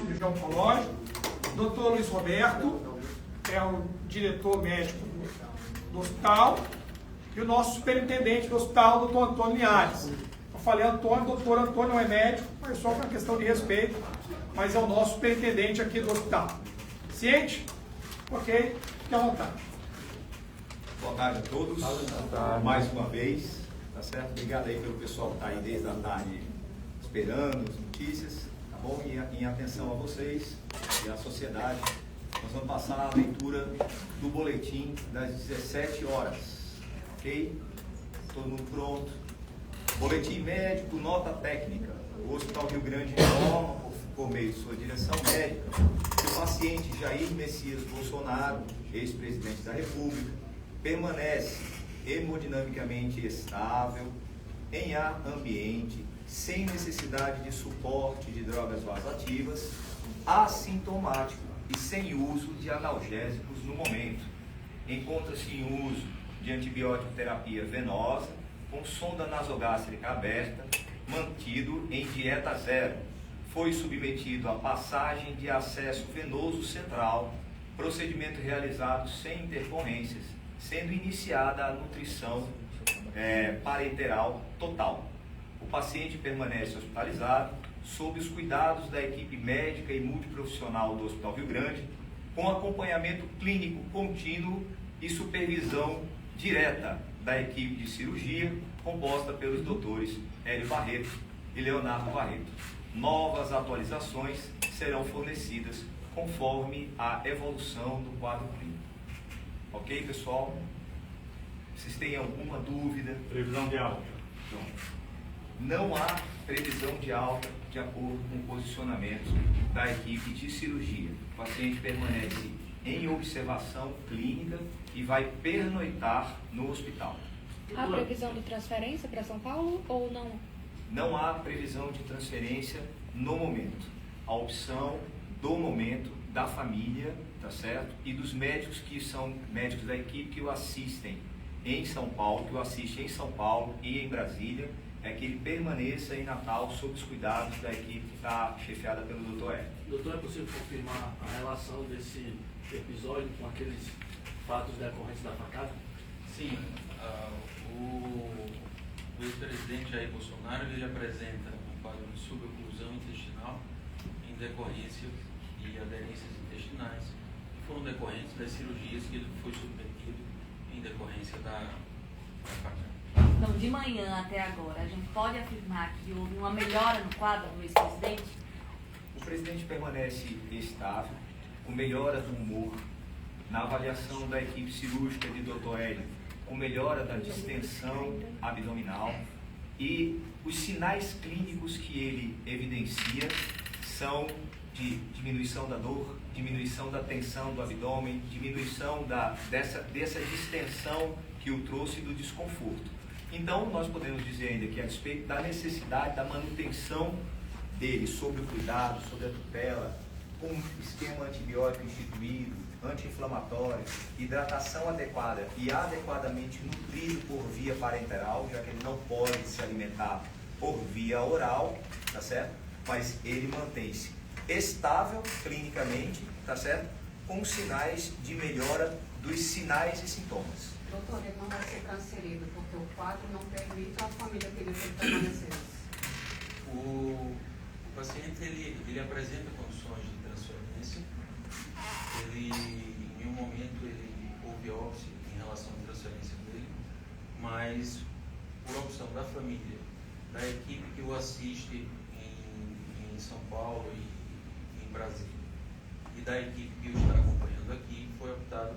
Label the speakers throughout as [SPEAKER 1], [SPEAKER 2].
[SPEAKER 1] oncológico, doutor Luiz Roberto, é o diretor médico do hospital, e o nosso superintendente do hospital, doutor Antônio Linhares. Eu falei Antônio, doutor Antônio não é médico, mas só por uma questão de respeito, mas é o nosso superintendente aqui do hospital. Ciente? Ok? Fique à vontade.
[SPEAKER 2] Boa tarde a todos, mais uma vez, tá certo? Obrigado aí pelo pessoal que está aí desde a tarde esperando as notícias, tá bom? E em atenção a vocês e à sociedade, nós vamos passar a leitura do boletim das 17 horas, ok? Todo mundo pronto? Boletim médico, nota técnica. O Hospital Rio Grande informa, por meio de sua direção médica, que o paciente Jair Messias Bolsonaro, ex-presidente da República, permanece hemodinamicamente estável, em ar ambiente, sem necessidade de suporte de drogas vasoativas, assintomático e sem uso de analgésicos no momento. Encontra-se em uso de antibiótico terapia venosa, com sonda nasogástrica aberta, mantido em dieta zero. Foi submetido à passagem de acesso venoso central, procedimento realizado sem intercorrências, sendo iniciada a nutrição parenteral total. O paciente permanece hospitalizado sob os cuidados da equipe médica e multiprofissional do Hospital Rio Grande, com acompanhamento clínico contínuo e supervisão direta da equipe de cirurgia, composta pelos doutores Hélio Barreto e Leonardo Barreto. Novas atualizações serão fornecidas conforme a evolução do quadro clínico. Ok, pessoal? Vocês têm alguma dúvida?
[SPEAKER 3] Previsão de alta?
[SPEAKER 2] Não há previsão de alta de acordo com o posicionamento da equipe de cirurgia. O paciente permanece em observação clínica e vai pernoitar no hospital.
[SPEAKER 4] Há previsão de transferência para São Paulo ou não?
[SPEAKER 2] Não há previsão de transferência no momento. A opção do momento da família, tá certo? E dos médicos que são médicos da equipe que o assistem em São Paulo, que o assistem em São Paulo e em Brasília, é que ele permaneça em Natal sob os cuidados da equipe que está chefiada pelo Dr. Hélio.
[SPEAKER 5] Doutor, é possível confirmar a relação desse episódio com aqueles fatos decorrentes da facada?
[SPEAKER 6] Sim, o ex-presidente Jair Bolsonaro ele apresenta um quadro de suboclusão intestinal em decorrência de aderências intestinais que foram decorrentes das cirurgias que ele foi submetido em decorrência da facada.
[SPEAKER 7] Então, de manhã até agora, a gente pode afirmar que houve uma melhora no quadro do ex-presidente?
[SPEAKER 2] O presidente permanece estável, com melhora do humor, na avaliação da equipe cirúrgica de Dr. Hélio, com melhora da distensão abdominal, e os sinais clínicos que ele evidencia são de diminuição da dor, diminuição da tensão do abdômen, diminuição dessa distensão que o trouxe do desconforto. Então, nós podemos dizer ainda que a respeito da necessidade da manutenção dele sob o cuidado, sob a tutela, com um esquema antibiótico instituído, anti-inflamatório, hidratação adequada e adequadamente nutrido por via parenteral, já que ele não pode se alimentar por via oral, tá certo? Mas ele mantém-se estável clinicamente, tá certo? Com sinais de melhora dos sinais e sintomas.
[SPEAKER 8] Doutor, ele não vai ser transferido, porque o quadro não permite a família dele permanecer.
[SPEAKER 6] O paciente ele apresenta condições de transferência. Em um momento houve óbito em relação à transferência dele, mas por opção da família, da equipe que o assiste em São Paulo e em Brasília, e da equipe que o está acompanhando aqui, foi optado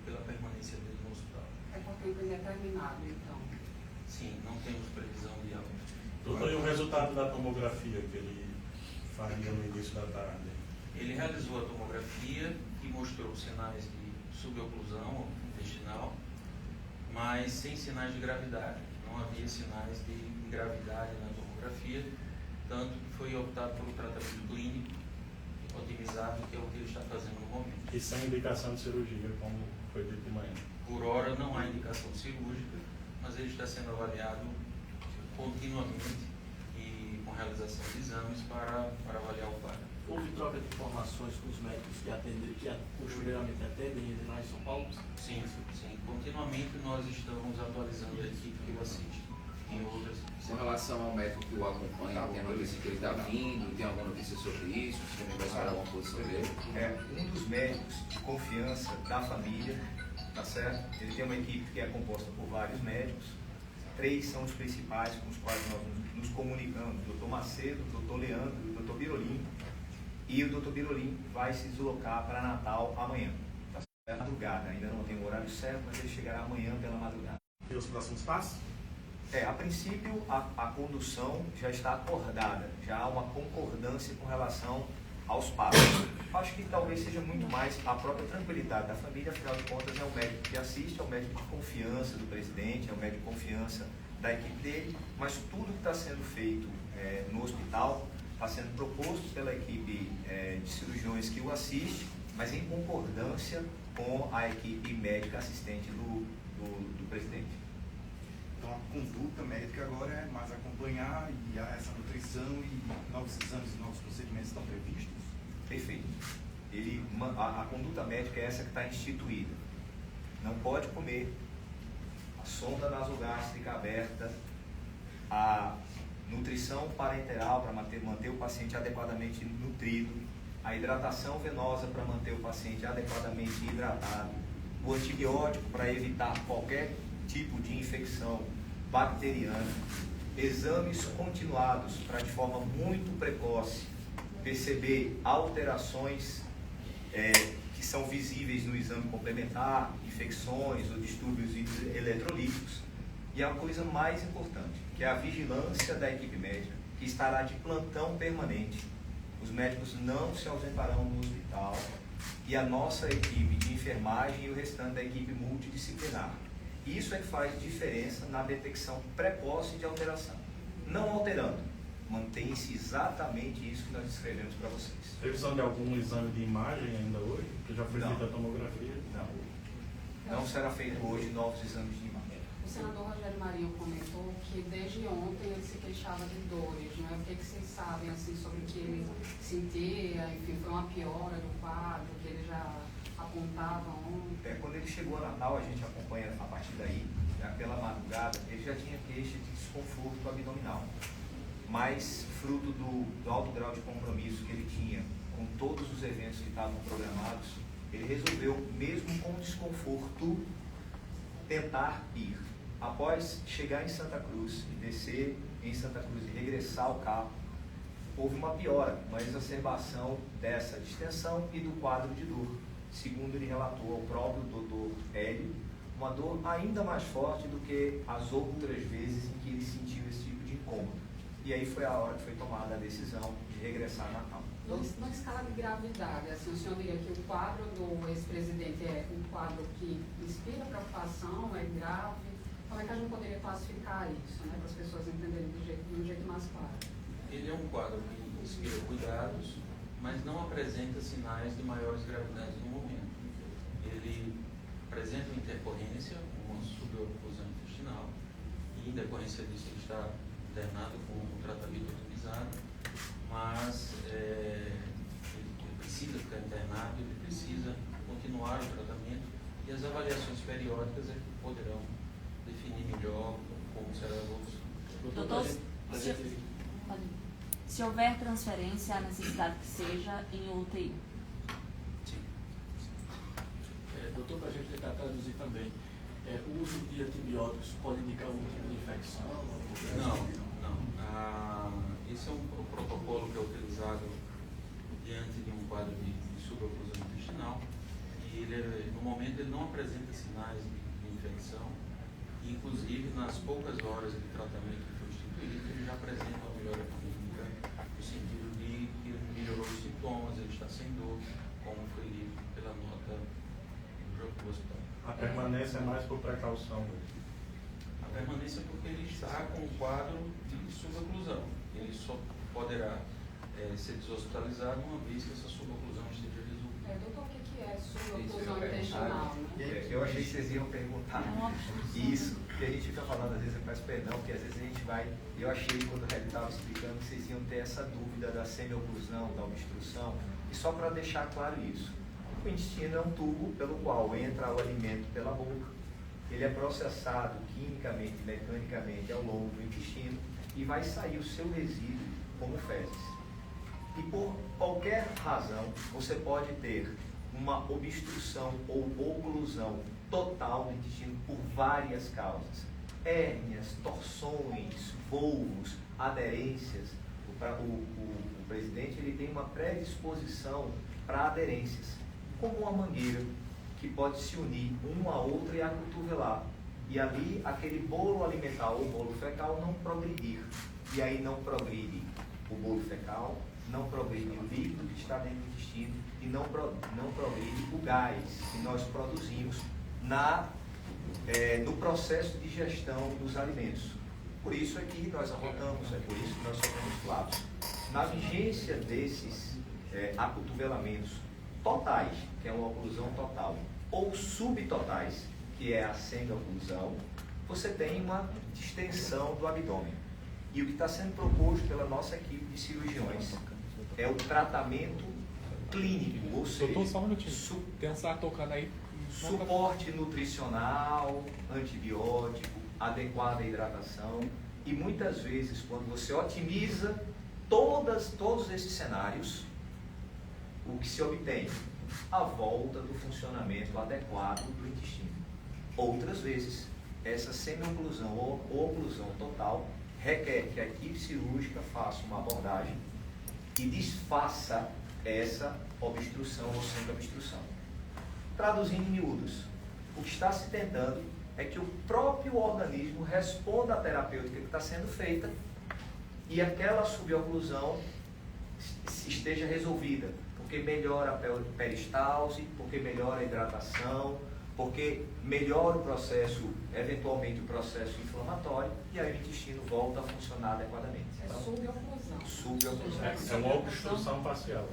[SPEAKER 6] pela permanência dele no hospital.
[SPEAKER 8] É por tempo indeterminado, então.
[SPEAKER 6] Sim, não temos previsão de alta.
[SPEAKER 3] Doutor, e o resultado da tomografia que ele faria no início da tarde?
[SPEAKER 6] Ele realizou a tomografia que mostrou sinais de suboclusão intestinal, mas sem sinais de gravidade. Não havia sinais de gravidade na tomografia, tanto que foi optado pelo tratamento clínico otimizado, que é o que ele está fazendo no momento.
[SPEAKER 3] E sem indicação de cirurgia, como foi dito de manhã?
[SPEAKER 6] Por hora não há indicação cirúrgica, mas ele está sendo avaliado continuamente e com realização de exames para avaliar o quadro.
[SPEAKER 5] houve troca de informações com os médicos que costumeiramente atendem ele lá em São Paulo?
[SPEAKER 6] Sim. Continuamente nós estamos atualizando a equipe que o assiste em outras.
[SPEAKER 9] Com relação ao médico que o acompanha, tem a notícia que ele está vindo, tem alguma notícia sobre isso? Você também vai esperar alguma posição dele?
[SPEAKER 2] Um dos médicos de confiança da família, tá certo? Ele tem uma equipe que é composta por vários médicos. 3 são os principais com os quais nós nos comunicamos: o Dr. Macedo, o Dr. Leandro e o Dr. Birolim. E o Dr. Birolim vai se deslocar para Natal amanhã. Tá certo? Madrugada, ainda não tem o horário certo, mas ele chegará amanhã pela madrugada.
[SPEAKER 3] E os próximos passos?
[SPEAKER 2] A princípio, a condução já está acordada, já há uma concordância com relação aos passos. Acho que talvez seja muito mais a própria tranquilidade da família, afinal de contas é o médico que assiste, é o médico de confiança do presidente, é o médico de confiança da equipe dele, mas tudo que está sendo feito no hospital está sendo proposto pela equipe de cirurgiões que o assiste, mas em concordância com a equipe médica assistente do presidente.
[SPEAKER 10] Então a conduta médica agora é mais acompanhar e essa nutrição e novos exames e novos procedimentos estão previstos?
[SPEAKER 2] Perfeito. A conduta médica é essa que está instituída. Não pode comer, a sonda nasogástrica aberta, a nutrição parenteral para manter o paciente adequadamente nutrido, a hidratação venosa para manter o paciente adequadamente hidratado, o antibiótico para evitar qualquer tipo de infecção bacteriana, exames continuados para de forma muito precoce perceber alterações que são visíveis no exame complementar, infecções ou distúrbios eletrolíticos, e a coisa mais importante, que é a vigilância da equipe médica, que estará de plantão permanente. Os médicos não se ausentarão no hospital e a nossa equipe de enfermagem e o restante da equipe multidisciplinar. Isso é que faz diferença na detecção precoce de alteração. Não alterando, mantém-se exatamente isso que nós descrevemos para vocês.
[SPEAKER 3] Previsão de algum exame de imagem ainda hoje? Que já foi feita a tomografia?
[SPEAKER 2] Não será feito hoje novos exames de imagem.
[SPEAKER 8] O senador Rogério Marinho comentou que desde ontem ele se queixava de dores, né? O que vocês sabem assim, sobre o que ele sentia? Enfim, foi uma piora do quadro que ele já apontava ontem?
[SPEAKER 2] Quando ele chegou a Natal, a gente acompanha a partir daí, já pela madrugada, ele já tinha queixa de desconforto abdominal. Mas, fruto do alto grau de compromisso que ele tinha com todos os eventos que estavam programados, ele resolveu, mesmo com desconforto, tentar ir. Após chegar em Santa Cruz e descer em Santa Cruz e regressar ao carro, houve uma piora, uma exacerbação dessa distensão e do quadro de dor. Segundo ele relatou ao próprio doutor Hélio, uma dor ainda mais forte do que as outras vezes em que ele sentiu esse tipo de incômodo. E aí foi a hora que foi tomada a decisão de regressar a Natal.
[SPEAKER 8] Na escala de gravidade, assim, o senhor diria que o quadro do ex-presidente é um quadro que inspira preocupação, é grave? Como é que a gente poderia classificar isso, né, para as pessoas entenderem de um jeito mais claro?
[SPEAKER 6] Ele é um quadro que inspira cuidados, mas não apresenta sinais de maiores gravidades no momento. Ele apresenta uma intercorrência, uma suboclusão intestinal, e em decorrência disso ele está internado com um tratamento otimizado, mas ele precisa ficar internado, ele precisa continuar o tratamento, e as avaliações periódicas é que poderão definir melhor como será a evolução.
[SPEAKER 7] Doutor, se houver transferência, há necessidade que seja em UTI?
[SPEAKER 6] Sim.
[SPEAKER 5] Doutor, para a gente tentar traduzir também, o uso de antibióticos pode indicar algum tipo de infecção?
[SPEAKER 6] Não. Esse é um protocolo que é utilizado diante de um quadro de suboclusão intestinal, e no momento ele não apresenta sinais de infecção, e inclusive nas poucas horas de tratamento que foi instituído, ele já apresenta uma melhora clínica, no sentido de que ele melhorou os sintomas, ele está sem dor, como foi lido pela nota do hospital.
[SPEAKER 3] A permanência é mais por precaução.
[SPEAKER 6] A permanência porque ele está com um quadro de suboclusão. Ele só poderá ser deshospitalizado uma vez que essa suboclusão esteja resolvida.
[SPEAKER 8] Doutor, o que é
[SPEAKER 2] Isso,
[SPEAKER 8] suboclusão
[SPEAKER 2] eu
[SPEAKER 8] intestinal?
[SPEAKER 2] Eu achei que vocês iam perguntar isso, que a gente fica falando, às vezes eu peço perdão, porque às vezes a gente vai, eu achei quando o Hélio estava explicando que vocês iam ter essa dúvida da semioclusão, da obstrução, e só para deixar claro isso, o intestino é um tubo pelo qual entra o alimento pela boca, ele é processado quimicamente, mecanicamente ao longo do intestino e vai sair o seu resíduo como fezes. E por qualquer razão, você pode ter uma obstrução ou oclusão total do intestino por várias causas. Hérnias, torções, volvos, aderências. O presidente ele tem uma predisposição para aderências, como uma mangueira que pode se unir uma a outra e acotovelar. E ali aquele bolo alimentar ou bolo fecal não progredir. E aí não progride o bolo fecal, não progride o líquido que está dentro do intestino e não progride o gás que nós produzimos no processo de digestão dos alimentos. Por isso é que nós arrotamos, é por isso que nós sofremos flatos. Na vigência desses acotovelamentos totais, que é uma oclusão total, ou subtotais, que é a semioclusão, você tem uma distensão do abdômen. E o que está sendo proposto pela nossa equipe de cirurgiões é o tratamento clínico, ou seja,
[SPEAKER 11] doutor, só um minutinho. Pensar tocando aí.
[SPEAKER 2] Suporte nutricional, antibiótico, adequada hidratação. E muitas vezes, quando você otimiza todos esses cenários, o que se obtém? A volta do funcionamento adequado do intestino. Outras vezes, essa semi-oclusão ou oclusão total requer que a equipe cirúrgica faça uma abordagem e desfaça essa obstrução ou semi-obstrução. Traduzindo em miúdos, o que está se tentando é que o próprio organismo responda à terapêutica que está sendo feita e aquela suboclusão esteja resolvida, porque melhora a peristalse, porque melhora a hidratação, porque melhora o processo, eventualmente o processo inflamatório, e aí o intestino volta a funcionar adequadamente.
[SPEAKER 8] É suboclusão.
[SPEAKER 2] Suboclusão.
[SPEAKER 3] É uma obstrução parcial.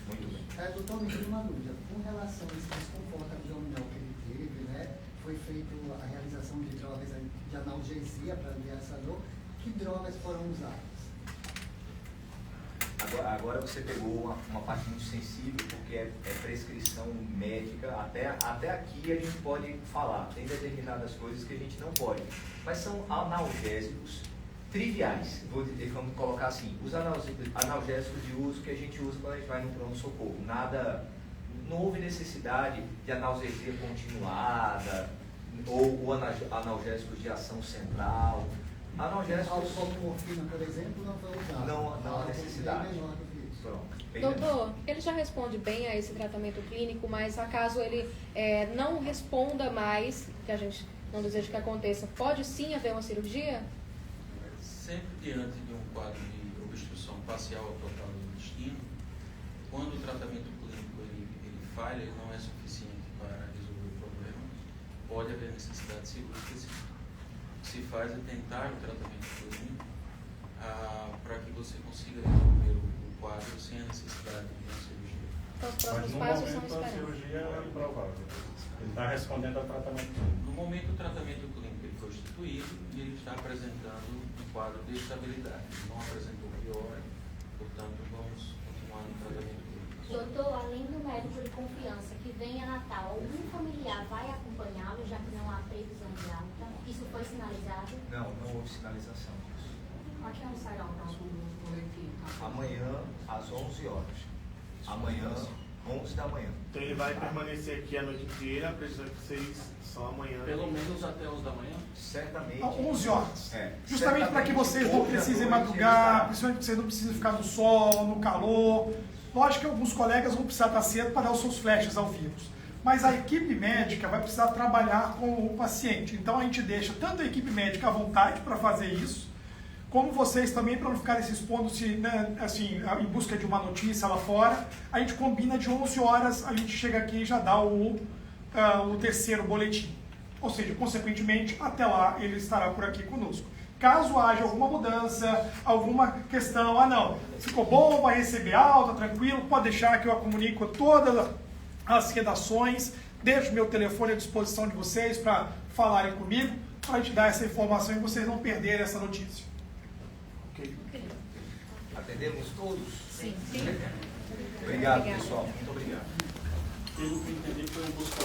[SPEAKER 2] Muito bem.
[SPEAKER 12] Doutor, me tira uma dúvida. Com relação a esse desconforto abdominal que ele teve, né, foi feita a realização de drogas de analgesia para aliviar essa dor. Que drogas foram usadas?
[SPEAKER 2] Agora você pegou uma parte muito sensível, porque é prescrição médica. Até aqui a gente pode falar. Tem determinadas coisas que a gente não pode. Mas são analgésicos triviais. Vamos colocar assim, os analgésicos de uso que a gente usa quando a gente vai no pronto-socorro. Não houve necessidade de analgesia continuada ou analgésicos de ação central. Analgésicos
[SPEAKER 12] como morfina, por exemplo, não foi usado.
[SPEAKER 2] Não há necessidade.
[SPEAKER 4] Doutor, ele já responde bem a esse tratamento clínico, mas acaso ele não responda mais, que a gente não deseja que aconteça, pode sim haver uma cirurgia?
[SPEAKER 6] Sempre diante de um quadro de obstrução parcial ou total do intestino, quando o tratamento clínico ele falha, ele não é suficiente para resolver o problema, pode haver necessidade cirúrgica. O que se faz é tentar o tratamento clínico para que você consiga resolver o quadro sem a necessidade de uma cirurgia.
[SPEAKER 4] Então, os próximos passos são
[SPEAKER 3] esperar. A cirurgia é improvável. Ele está respondendo ao tratamento clínico.
[SPEAKER 6] No momento, o tratamento clínico ele foi instituído e ele está apresentando um quadro de estabilidade. Ele não apresentou piora, portanto, vamos continuar no tratamento clínico.
[SPEAKER 13] Doutor, além do médico de confiança que vem a Natal, algum familiar vai acompanhá-lo, já que não há previsão de alta? Isso foi sinalizado?
[SPEAKER 2] Não houve sinalização disso.
[SPEAKER 8] A que hora sairá o próximo boletim?
[SPEAKER 2] Amanhã, às 11 horas. Amanhã, 11 da manhã.
[SPEAKER 14] Então ele vai permanecer aqui a noite inteira, precisa que vocês só amanhã.
[SPEAKER 5] Pelo menos até 11 da manhã?
[SPEAKER 2] Certamente.
[SPEAKER 1] 11 horas. Justamente
[SPEAKER 2] Certamente
[SPEAKER 1] para que vocês não precisem madrugar, principalmente que vocês não precisem ficar no sol, no calor. Lógico que alguns colegas vão precisar estar cedo para dar os seus flashes ao vírus. Mas a equipe médica vai precisar trabalhar com o paciente. Então a gente deixa tanto a equipe médica à vontade para fazer isso, como vocês também, para não ficarem se expondo-se, né, assim, em busca de uma notícia lá fora. A gente combina de 11 horas, a gente chega aqui e já dá o terceiro boletim. Ou seja, consequentemente, até lá ele estará por aqui conosco. caso haja alguma mudança, alguma questão, não, ficou bom, vai receber alta, tranquilo, pode deixar que eu comunico todas as redações, deixo meu telefone à disposição de vocês para falarem comigo, para te dar essa informação e vocês não perderem essa notícia.
[SPEAKER 2] Ok. Atendemos todos?
[SPEAKER 4] Sim.
[SPEAKER 2] Obrigado, pessoal. Muito obrigado.
[SPEAKER 3] Pelo que eu entendi, foi um busca